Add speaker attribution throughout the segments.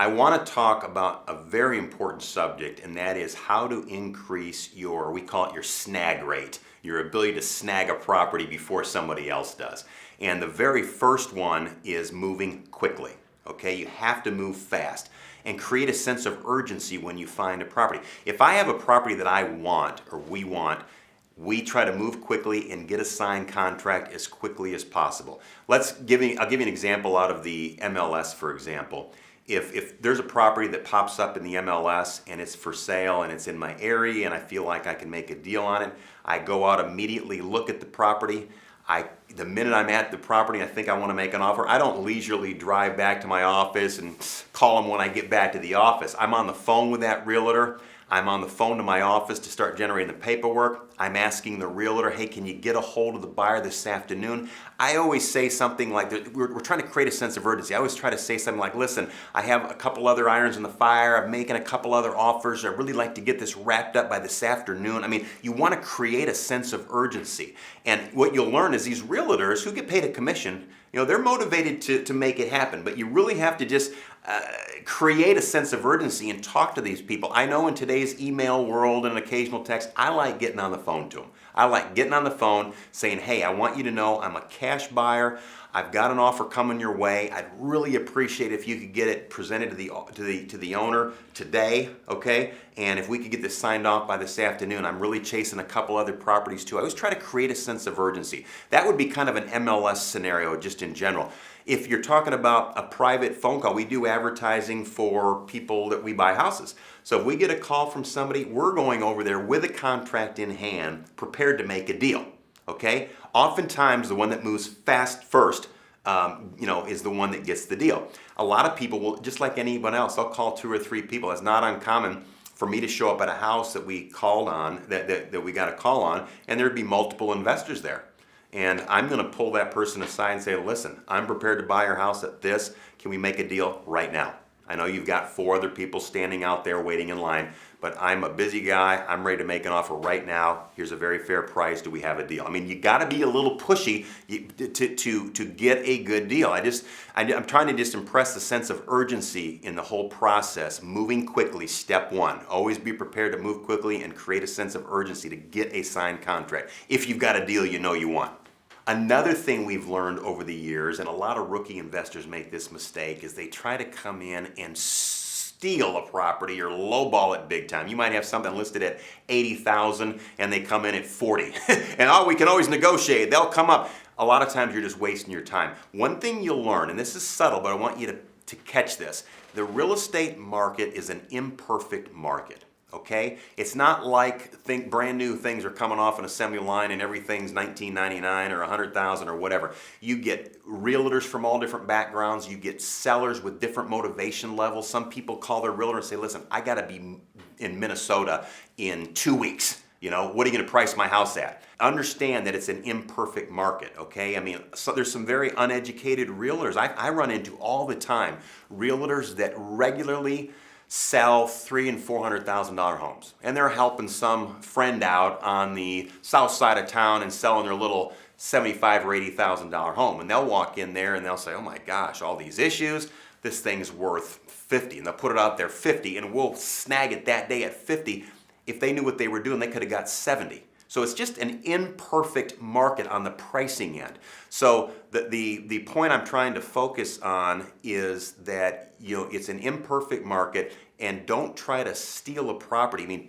Speaker 1: I want to talk about a very important subject, and that is how to increase your, we call it your snag rate, your ability to snag a property before somebody else does. And the very first one is moving quickly. Okay, you have to move fast and create a sense of urgency when you find a property. If I have a property that I want or we want, we try to move quickly and get a signed contract as quickly as possible. I'll give you an example out of the MLS, for example. If there's a property that pops up in the MLS and it's for sale and it's in my area and I feel like I can make a deal on it, I go out immediately, look at the property. The minute I'm at the property, I think I want to make an offer. I don't leisurely drive back to my office and call them when I get back to the office. I'm on the phone with that realtor. I'm on the phone to my office to start generating the paperwork. I'm asking the realtor, hey, can you get a hold of the buyer this afternoon? I always say something like, we're trying to create a sense of urgency. I always try to say something like, listen, I have a couple other irons in the fire. I'm making a couple other offers. I'd really like to get this wrapped up by this afternoon. I mean, you want to create a sense of urgency. And what you'll learn is these realtors who get paid a commission, they're motivated to make it happen, but you really have to just create a sense of urgency and talk to these people. I know in today's email world and occasional text, I like getting on the phone to them. I like getting on the phone saying, hey, I want you to know I'm a cash buyer. I've got an offer coming your way. I'd really appreciate if you could get it presented to the owner today, okay? And if we could get this signed off by this afternoon, I'm really chasing a couple other properties too. I always try to create a sense of urgency. That would be kind of an MLS scenario just in general. If you're talking about a private phone call, we do advertising for people that we buy houses. So if we get a call from somebody, we're going over there with a contract in hand, prepared to make a deal. Okay? Oftentimes, the one that moves fast first, is the one that gets the deal. A lot of people will, just like anyone else, I'll call 2 or 3 people. It's not uncommon for me to show up at a house that we called on, that we got a call on, and there'd be multiple investors there. And I'm going to pull that person aside and say, listen, I'm prepared to buy your house at this. Can we make a deal right now? I know you've got 4 other people standing out there waiting in line, but I'm a busy guy. I'm ready to make an offer right now. Here's a very fair price. Do we have a deal? I mean, you got to be a little pushy to get a good deal. I'm trying to just impress the sense of urgency in the whole process. Moving quickly, step 1. Always be prepared to move quickly and create a sense of urgency to get a signed contract. If you've got a deal you know you want. Another thing we've learned over the years, and a lot of rookie investors make this mistake, is they try to come in and steal a property or lowball it big time. You might have something listed at $80,000 and they come in at $40,000. And we can always negotiate. They'll come up. A lot of times you're just wasting your time. One thing you'll learn, and this is subtle, but I want you to catch this. The real estate market is an imperfect market. Okay? It's not like brand new things are coming off an assembly line and everything's $19.99 or $100,000 or whatever. You get realtors from all different backgrounds. You get sellers with different motivation levels. Some people call their realtor and say, listen, I got to be in Minnesota in 2 weeks. What are you going to price my house at? Understand that it's an imperfect market, okay? I mean, there's some very uneducated realtors. I run into all the time realtors that regularly sell $300,000 and $400,000 homes, and they're helping some friend out on the south side of town and selling their little $75,000 or $80,000 home, and they'll walk in there and they'll say, oh my gosh, all these issues, this thing's worth $50,000, and they'll put it out there $50,000, and we'll snag it that day at $50,000. If they knew what they were doing, they could have got $70,000. So it's just an imperfect market on the pricing end. So the point I'm trying to focus on is that it's an imperfect market, and don't try to steal a property. I mean,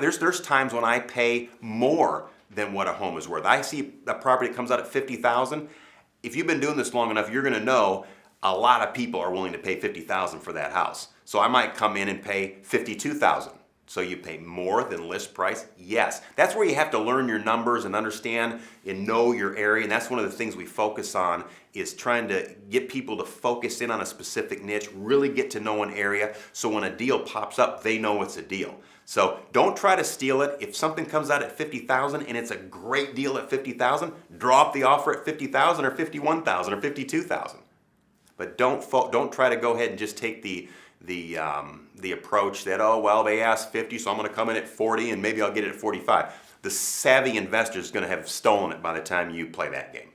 Speaker 1: there's times when I pay more than what a home is worth. I see a property that comes out at $50,000. If you've been doing this long enough, you're going to know a lot of people are willing to pay $50,000 for that house. So I might come in and pay $52,000. So you pay more than list price? Yes. That's where you have to learn your numbers and understand and know your area. And that's one of the things we focus on, is trying to get people to focus in on a specific niche, really get to know an area, so when a deal pops up, they know it's a deal. So don't try to steal it. If something comes out at $50,000 and it's a great deal at $50,000, drop the offer at $50,000 or $51,000 or $52,000. But don't try to go ahead and just take the approach that, oh, well, they asked 50, so I'm going to come in at 40 and maybe I'll get it at 45. The savvy investor is going to have stolen it by the time you play that game.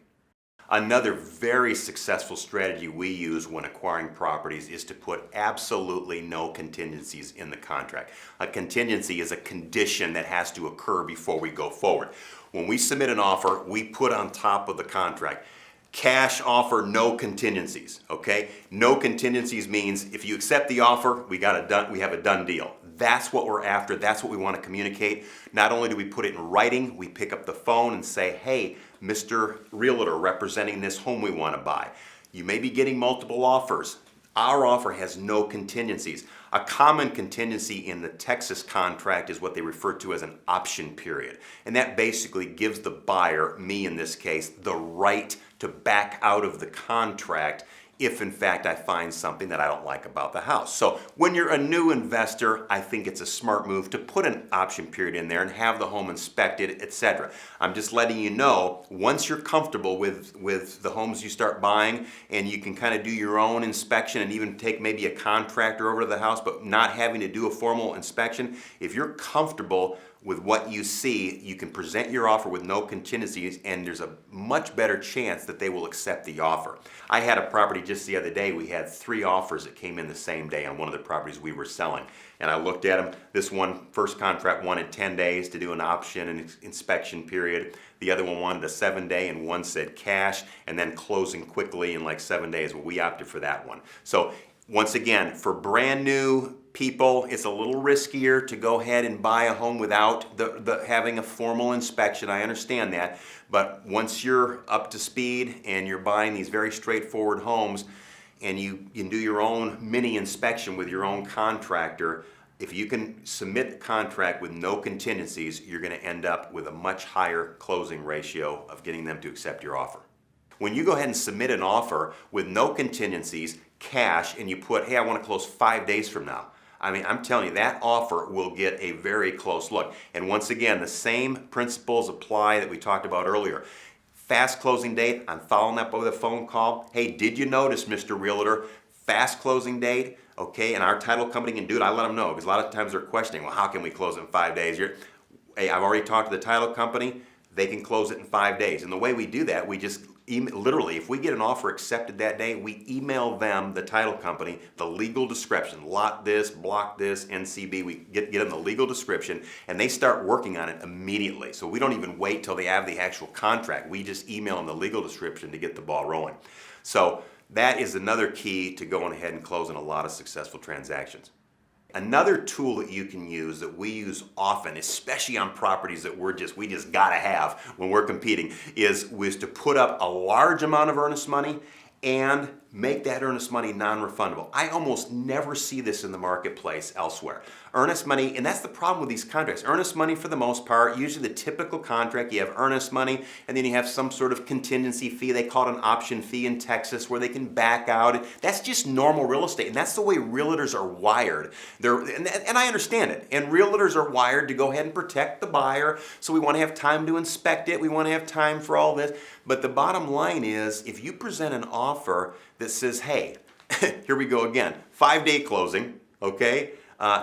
Speaker 1: Another very successful strategy we use when acquiring properties is to put absolutely no contingencies in the contract. A contingency is a condition that has to occur before we go forward. When we submit an offer, we put on top of the contract, cash offer, no contingencies, okay? No contingencies means if you accept the offer, we have a done deal. That's what we're after. That's what we want to communicate. Not only do we put it in writing, we pick up the phone and say, hey, Mr. Realtor representing this home we want to buy. You may be getting multiple offers. Our offer has no contingencies. A common contingency in the Texas contract is what they refer to as an option period. And that basically gives the buyer, me in this case, the right to back out of the contract if in fact I find something that I don't like about the house. So when you're a new investor, I think it's a smart move to put an option period in there and have the home inspected, etc. I'm just letting you know, once you're comfortable with the homes you start buying and you can kind of do your own inspection and even take maybe a contractor over to the house but not having to do a formal inspection, if you're comfortable with what you see, you can present your offer with no contingencies and there's a much better chance that they will accept the offer. I had a property just the other day, we had 3 offers that came in the same day on one of the properties we were selling. And I looked at them, this one, first contract wanted 10 days to do an option and inspection period. The other one wanted a 7-day and one said cash and then closing quickly in like 7 days. Well, we opted for that one. So once again, for brand new people, it's a little riskier to go ahead and buy a home without having a formal inspection. I understand that. But once you're up to speed and you're buying these very straightforward homes and you can do your own mini inspection with your own contractor, if you can submit the contract with no contingencies, you're going to end up with a much higher closing ratio of getting them to accept your offer. When you go ahead and submit an offer with no contingencies, cash, and you put, hey, I want to close 5 days from now. I mean, I'm telling you, that offer will get a very close look. And once again, the same principles apply that we talked about earlier. Fast closing date, I'm following up with a phone call. Hey, did you notice, Mr. Realtor, fast closing date? Okay, and our title company can do it. I let them know because a lot of times they're questioning, well, how can we close it in 5 days? Hey, I've already talked to the title company. They can close it in 5 days. And the way we do that, we just literally, if we get an offer accepted that day, we email them, the title company, the legal description, lot this, block this, NCB. We get them the legal description, and they start working on it immediately. So we don't even wait till they have the actual contract. We just email them the legal description to get the ball rolling. So that is another key to going ahead and closing a lot of successful transactions. Another tool that you can use that we use often, especially on properties that we just gotta have when we're competing, is to put up a large amount of earnest money and make that earnest money non-refundable. I almost never see this in the marketplace elsewhere. Earnest money, and that's the problem with these contracts. Earnest money for the most part, usually the typical contract, you have earnest money and then you have some sort of contingency fee. They call it an option fee in Texas where they can back out. That's just normal real estate, and that's the way realtors are wired. And I understand it. And realtors are wired to go ahead and protect the buyer, so we want to have time to inspect it. We want to have time for all this. But the bottom line is, if you present an offer that says, hey, here we go again, 5-day closing, okay,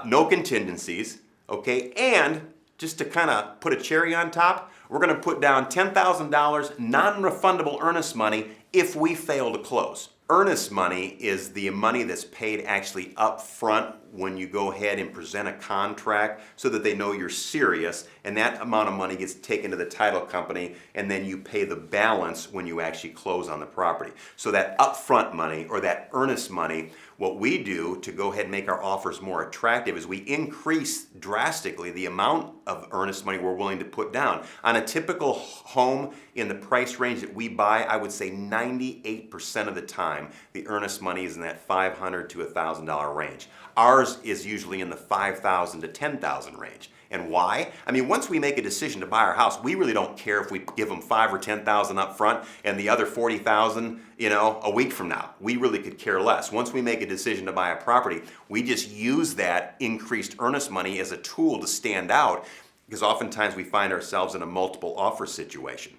Speaker 1: no contingencies, okay, and just to kind of put a cherry on top, we're going to put down $10,000 non-refundable earnest money if we fail to close. Earnest money is the money that's paid actually up front when you go ahead and present a contract so that they know you're serious, and that amount of money gets taken to the title company and then you pay the balance when you actually close on the property. So that upfront money or that earnest money, what we do to go ahead and make our offers more attractive is we increase drastically the amount of earnest money we're willing to put down. On a typical home in the price range that we buy, I would say 98% of the time the earnest money is in that $500 to $1,000 range. Ours is usually in the $5,000 to $10,000 range. And why? I mean, once we make a decision to buy our house, we really don't care if we give them $5,000 or $10,000 up front and the other $40,000, a week from now. We really could care less. Once we make a decision to buy a property, we just use that increased earnest money as a tool to stand out, because oftentimes we find ourselves in a multiple offer situation.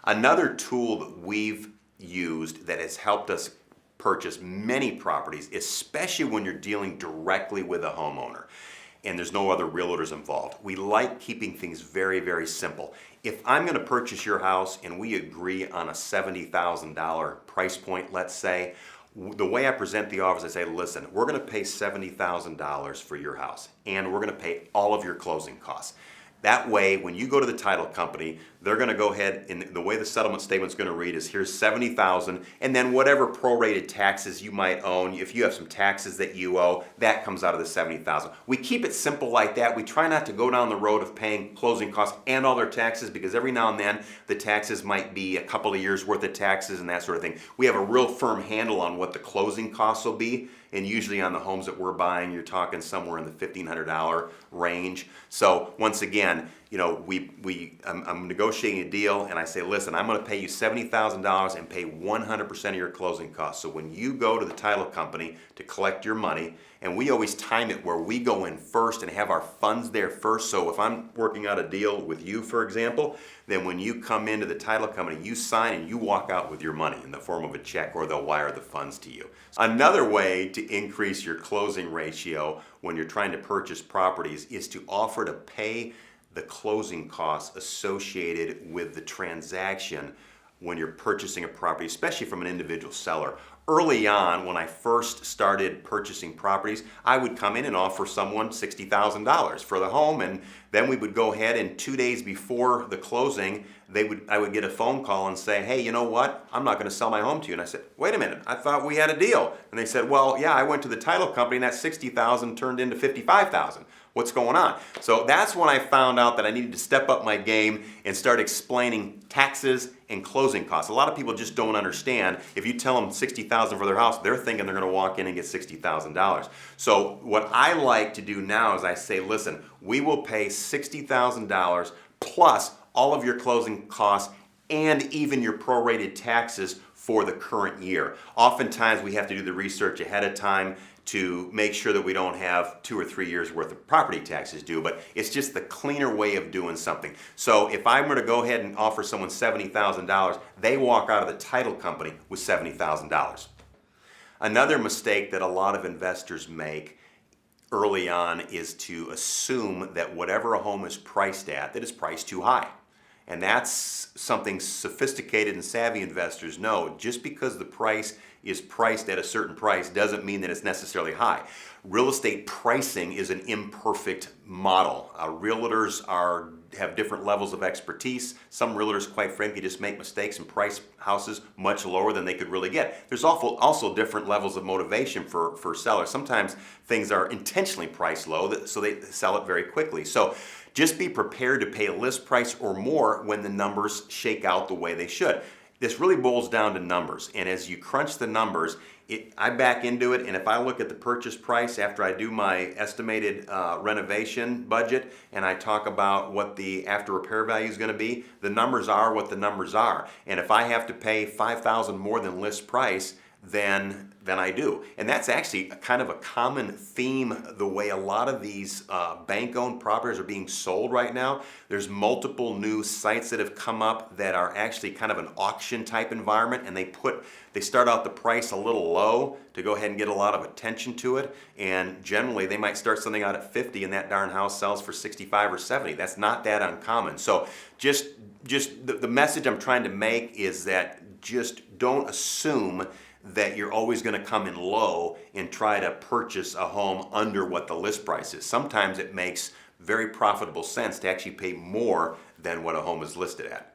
Speaker 1: Another tool that we've used that has helped us purchase many properties, especially when you're dealing directly with a homeowner. and there's no other realtors involved. We like keeping things very, very simple. If I'm going to purchase your house and we agree on a $70,000 price point, let's say, the way I present the offer is I say, listen, we're going to pay $70,000 for your house, and we're going to pay all of your closing costs. That way, when you go to the title company, they're going to go ahead, and the way the settlement statement is going to read is here's $70,000, and then whatever prorated taxes you might own, if you have some taxes that you owe, that comes out of the $70,000. We keep it simple like that. We try not to go down the road of paying closing costs and all their taxes, because every now and then the taxes might be a couple of years worth of taxes and that sort of thing. We have a real firm handle on what the closing costs will be. And usually on the homes that we're buying, you're talking somewhere in the $1,500 range. So once again, you know, I'm negotiating a deal, and I say, listen, I'm going to pay you $70,000 and pay 100% of your closing costs. So when you go to the title company to collect your money, and we always time it where we go in first and have our funds there first. So if I'm working out a deal with you, for example, then when you come into the title company, you sign and you walk out with your money in the form of a check, or they'll wire the funds to you. Another way to increase your closing ratio when you're trying to purchase properties is to offer to pay the closing costs associated with the transaction when you're purchasing a property, especially from an individual seller. Early on, when I first started purchasing properties, I would come in and offer someone $60,000 for the home, and then we would go ahead, and 2 days before the closing, I would get a phone call and say, hey, you know what? I'm not going to sell my home to you. And I said, wait a minute, I thought we had a deal. And they said, well, yeah, I went to the title company and that $60,000 turned into $55,000. What's going on? So that's when I found out that I needed to step up my game and start explaining taxes and closing costs. A lot of people just don't understand. If you tell them $60,000 for their house, they're thinking they're going to walk in and get $60,000. So what I like to do now is I say, listen, we will pay $60,000 plus all of your closing costs and even your prorated taxes for the current year. Oftentimes we have to do the research ahead of time to make sure that we don't have 2 or 3 years worth of property taxes due, but it's just the cleaner way of doing something. So if I were to go ahead and offer someone $70,000, they walk out of the title company with $70,000. Another mistake that a lot of investors make early on is to assume that whatever a home is priced at, that it's priced too high. And that's something sophisticated and savvy investors know. Just because the price is priced at a certain price doesn't mean that it's necessarily high. Real estate pricing is an imperfect model. Realtors have different levels of expertise. Some realtors, quite frankly, just make mistakes and price houses much lower than they could really get. There's also different levels of motivation for sellers. Sometimes things are intentionally priced low, so they sell it very quickly. So just be prepared to pay a list price or more when the numbers shake out the way they should. This really boils down to numbers, and as you crunch the numbers, I back into it, and if I look at the purchase price after I do my estimated renovation budget, and I talk about what the after repair value is going to be, the numbers are what the numbers are. And if I have to pay $5,000 more than list price, then I do. And that's actually kind of a common theme the way a lot of these bank-owned properties are being sold right now. There's multiple new sites that have come up that are actually kind of an auction type environment, and they start out the price a little low to go ahead and get a lot of attention to it, and generally they might start something out at 50 and that darn house sells for 65 or 70. That's not that uncommon. So just the message I'm trying to make is that just don't assume that you're always going to come in low and try to purchase a home under what the list price is. Sometimes it makes very profitable sense to actually pay more than what a home is listed at.